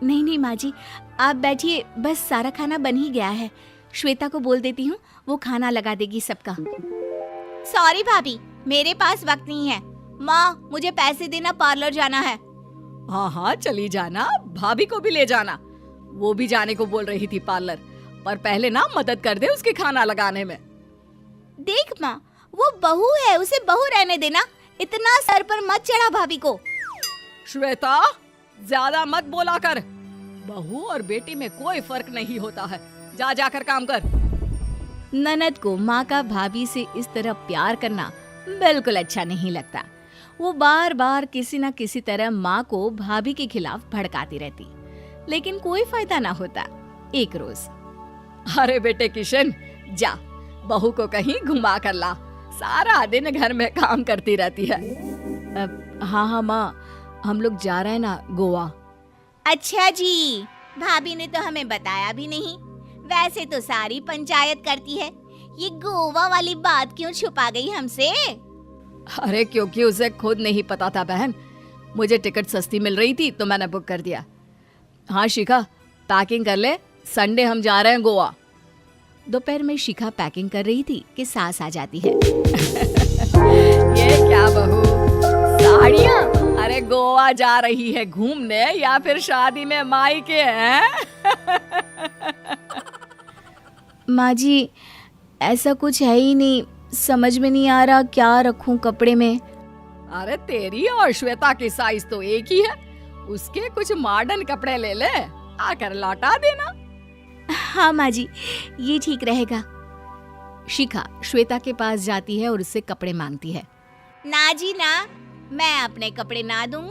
नहीं नहीं माँ जी, आप बैठिए, बस सारा खाना बन ही गया है। श्वेता को बोल देती हूँ, वो खाना लगा देगी सबका। सॉरी भाभी, मेरे पास वक्त नहीं है। माँ, मुझे पैसे देना, पार्लर जाना है। हाँ हाँ चली जाना, भाभी को भी ले जाना। वो भी जाने को बोल रही थी पार्लर, पर पहले ना मदद कर दे उसके खाना लगाने में। देख माँ, वो बहू है, उसे बहू रहने देना, इतना सर पर मत चढ़ा भाभी को। श्वेता, ज्यादा मत बोला कर। बहू और बेटी में कोई फर्क नहीं होता है। जा जाकर काम कर। ननद को माँ का भाभी से इस तरह प्यार करना बिल्कुल अच्छा नहीं लगता। वो बार बार किसी न किसी तरह माँ को भाभी के खिलाफ भड़काती रहती, लेकिन कोई फायदा ना होता। एक रोज, अरे बेटे किशन, जा बहू को कहीं घुमा कर ला, सारा दिन घर में काम करती रहती है। हाँ हाँ माँ, हम लोग जा रहे हैं ना गोवा। अच्छा जी, भाभी ने तो हमें बताया भी नहीं। वैसे तो सारी पंचायत करती है, ये गोवा वाली बात क्यों छुपा गई हमसे? अरे क्योंकि उसे खुद नहीं पता था बहन। मुझे टिकट सस्ती मिल रही थी तो मैंने बुक कर दिया। हाँ शिखा, पैकिंग कर ले, संडे हम जा रहे हैं गोवा। दोपहर में शिखा पैकिंग कर रही थी कि सास आ जाती है। ये क्या बहू, साड़ियाँ? अरे गोवा जा रही है घूमने या फिर शादी में मायके हैं? माँ जी, ऐसा कुछ है ही नहीं, समझ में नहीं आ रहा क्या रखूं कपड़े में। अरे तेरी और श्वेता की साइज तो एक ही है, उसके कुछ मॉडर्न कपड़े ले ले, आकर लौटा देना। हाँ माँ जी, ये ठीक रहेगा। शिखा श्वेता के पास जाती है और उससे कपड़े मांगती है। ना जी ना, मैं अपने कपड़े ना दूं,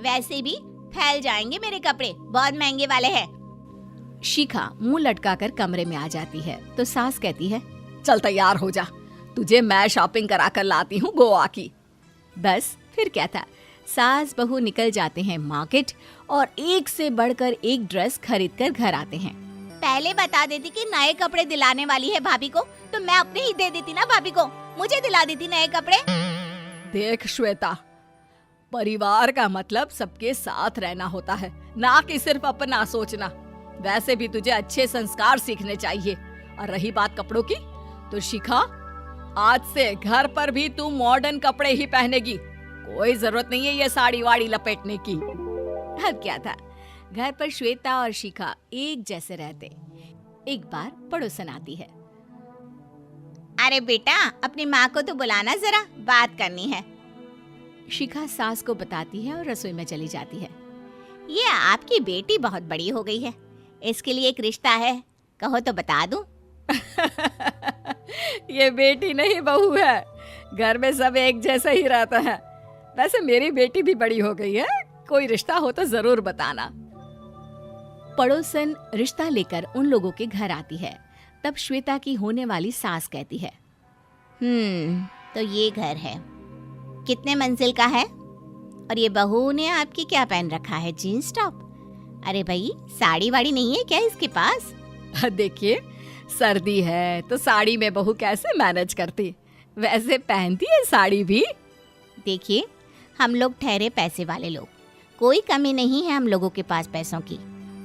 वैसे भी फैल जाएंगे मेरे कपड़े, बहुत महंगे वाले हैं। शिखा मुंह लटकाकर कमरे में आ जाती है तो सास कहती है, चल तैयार हो जा, तुझे मैं शॉपिंग करा कर लाती हूँ गोवा की। बस फिर क्या था, सास बहू निकल जाते हैं मार्केट और एक से बढ़कर एक ड्रेस खरीद कर घर आते हैं। पहले बता देती कि नए कपड़े दिलाने वाली है भाभी को, तो मैं अपने ही दे देती ना भाभी को, मुझे दिला देती नए कपड़े। देख श्वेता, परिवार का मतलब सबके साथ रहना होता है, ना कि सिर्फ अपना सोचना। वैसे भी तुझे अच्छे संस्कार सीखने चाहिए। और रही बात कपड़ों की, तो शिखा, आज से घर पर भी तू मॉडर्न कपड़े ही पहनेगी। कोई जरूरत नहीं है ये साड़ी वाड़ी लपेटने की। अब क्या था, घर पर श्वेता और शिखा एक जैसे रहते। एक बार पड़ोसन आती है। अरे बेटा, अपनी माँ को तो बुलाना जरा, बात करनी है। शिखा सास को बताती है और रसोई में चली जाती है। ये आपकी बेटी बहुत बड़ी हो गई है, इसके लिए एक रिश्ता है, कहो तो बता दूं। ये बेटी नहीं बहू है, घर में सब एक जैसा ही रहता है। वैसे मेरी बेटी भी बड़ी हो गई है, कोई रिश्ता हो तो जरूर बताना। पड़ोसन रिश्ता लेकर उन लोगों के घर आती है। तब श्वेता की होने वाली सास कहती है, तो ये घर है, कितने मंजिल का है? और ये बहू ने आपकी क्या पहन रखा है, जीन्स टॉप? अरे भाई, साड़ी वाड़ी नहीं है क्या इसके पास? देखिए, सर्दी है तो साड़ी में बहू कैसे मैनेज करती, वैसे पहनती है साड़ी भी। देखिए, हम लोग ठहरे पैसे वाले लोग, कोई कमी नहीं है हम लोगों के पास पैसों की,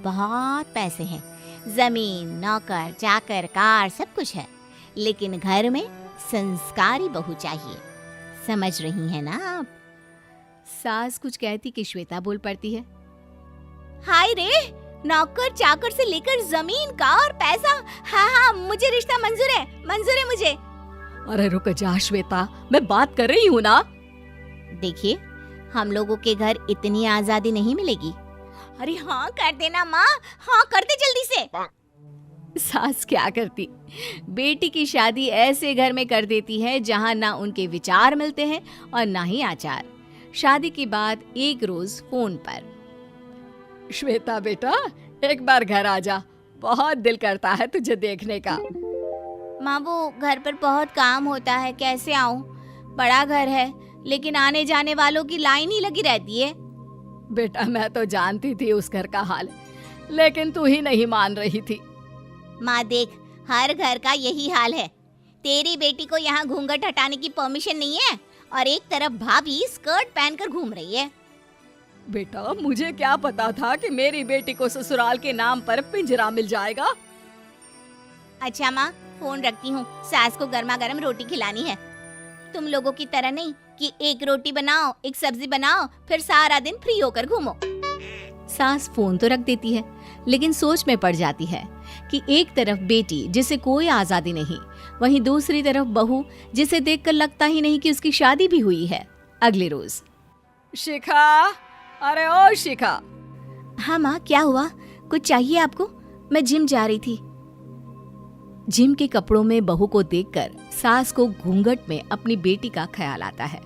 बहुत पैसे हैं, जमीन, नौकर चाकर, कार, सब कुछ है, लेकिन घर में संस्कारी बहू चाहिए। समझ रही हैं ना आप? सास कुछ कहती कि श्वेता बोल पड़ती है, हाय रे, नौकर चाकर से लेकर जमीन, कार, पैसा, हाँ, मुझे रिश्ता मंजूर है मुझे। अरे रुक जा श्वेता, मैं बात कर रही हूँ ना। देखिए, हम लोगों के घर इतनी आजादी नहीं मिलेगी। अरे हाँ कर देना माँ, हाँ कर दे जल्दी से। सास क्या करती, बेटी की शादी ऐसे घर में कर देती है जहाँ ना उनके विचार मिलते हैं और ना ही आचार। शादी के बाद एक रोज फोन पर, श्वेता बेटा, एक बार घर आ जा, बहुत दिल करता है तुझे देखने का। माँ, वो घर पर बहुत काम होता है, कैसे आऊँ? बड़ा घर है, लेकिन आने जाने वालों की लाइन ही लगी रहती है। बेटा, मैं तो जानती थी उस घर का हाल, लेकिन तू ही नहीं मान रही थी। माँ देख, हर घर का यही हाल है। तेरी बेटी को यहाँ घूंघट हटाने की परमिशन नहीं है और एक तरफ भाभी स्कर्ट पहनकर घूम रही है। बेटा मुझे क्या पता था कि मेरी बेटी को ससुराल के नाम पर पिंजरा मिल जाएगा। अच्छा माँ, फोन रखती हूँ, सास को गर्मा गर्म रोटी खिलानी है। तुम लोगों की तरह नहीं कि एक रोटी बनाओ, एक सब्जी बनाओ, फिर सारा दिन फ्री होकर घूमो। सास फोन तो रख देती है, लेकिन सोच में पड़ जाती है कि एक तरफ बेटी जिसे कोई आजादी नहीं, वहीं दूसरी तरफ बहू जिसे देखकर लगता ही नहीं कि उसकी शादी भी हुई है। अगले रोज। शिखा, अरे ओ शिखा। हाँ माँ, क्या हुआ? कुछ चाहिए आपको? मैं जिम जा रही थी। जिम के कपड़ों में बहू को देखकर सास को घूंघट में अपनी बेटी का ख्याल आता है।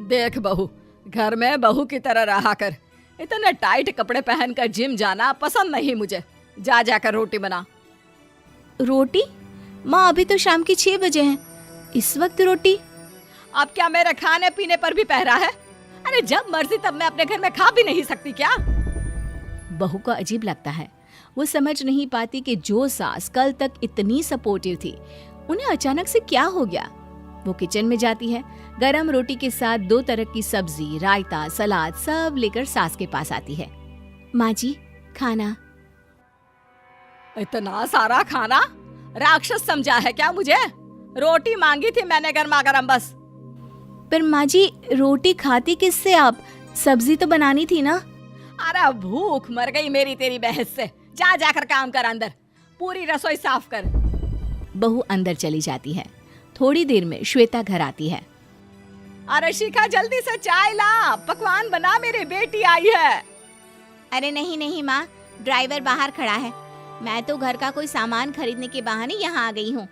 देख बहू, घर में बहू की तरह रहा कर। इतने टाइट कपड़े पहनकर जिम जाना पसंद नहीं मुझे। जा जाकर रोटी बना। रोटी? माँ अभी तो शाम की 6 बजे हैं, इस वक्त रोटी? अब क्या मेरे खाने पीने पर भी पहरा है? अरे जब मर्जी तब मैं अपने घर में खा भी नहीं सकती क्या? बहू को अजीब लगता है। वो समझ नहीं पाती कि जो सास कल तक इतनी सपोर्टिव थी, उन्हें अचानक से क्या हो गया। वो किचन में जाती है, गरम रोटी के साथ 2 तरह की सब्जी, रायता, सलाद सब लेकर सास के पास आती है। माँ जी, खाना। इतना सारा खाना? राक्षस समझा है क्या मुझे? रोटी मांगी थी मैंने गर्मा गर्म बस। पर माँ जी, रोटी खाती किससे आप? सब्जी तो बनानी थी ना। अरे भूख मर गई मेरी तेरी बहस से। जा जाकर काम कर, अंदर पूरी रसोई साफ कर। बहू अंदर चली जाती है। थोड़ी देर में श्वेता घर आती है। अरे शिखा, जल्दी से चाय ला, पकवान बना, मेरी बेटी आई है। अरे नहीं नहीं माँ, ड्राइवर बाहर खड़ा है। मैं तो घर का कोई सामान खरीदने के बहाने यहाँ आ गई हूँ।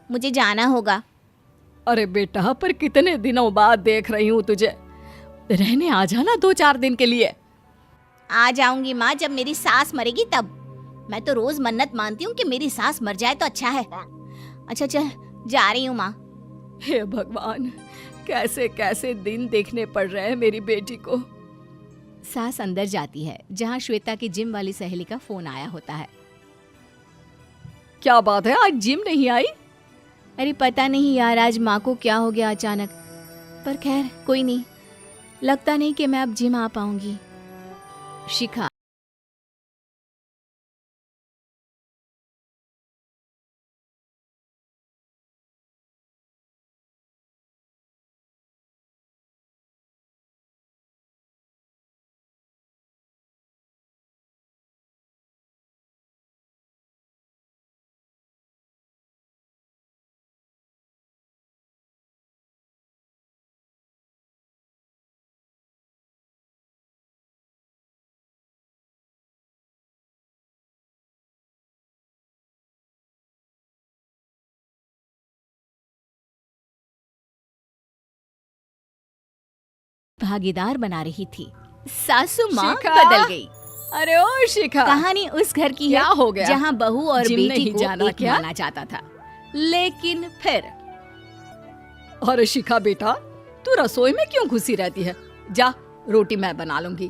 मुझे जाना होगा। अरे बेटा, पर कितने दिनों बाद देख रही हूँ तुझे। रहने आ जाना 2-4 दिन के लिए। आ जाऊंगी माँ, जब मेरी सास मरेगी तब। मैं तो रोज मन्नत मानती हूँ कि मेरी सास मर जाए तो अच्छा है। अच्छा चल, जा रही हूँ माँ। हे भगवान, कैसे कैसे दिन देखने पड़ रहे हैं मेरी बेटी को। सास अंदर जाती है, जहाँ श्वेता की जिम वाली सहेली का फोन आया होता है। क्या बात है, आज जिम नहीं आई? अरे पता नहीं यार, आज माँ को क्या हो गया अचानक। पर खैर कोई नहीं, लगता नहीं कि मैं अब जिम आ पाऊंगी। शिखा। भागीदार बना रही थी। सासू माँ शिखा! बदल गई। अरे ओ शिखा, कहानी उस घर की क्या है हो गया? जहाँ बहू और जिम बेटी नहीं को जाना एक क्या? माना जाता था, लेकिन फिर। अरे शिखा बेटा, तू रसोई में क्यों घुसी रहती है? जा, रोटी मैं बना लूंगी।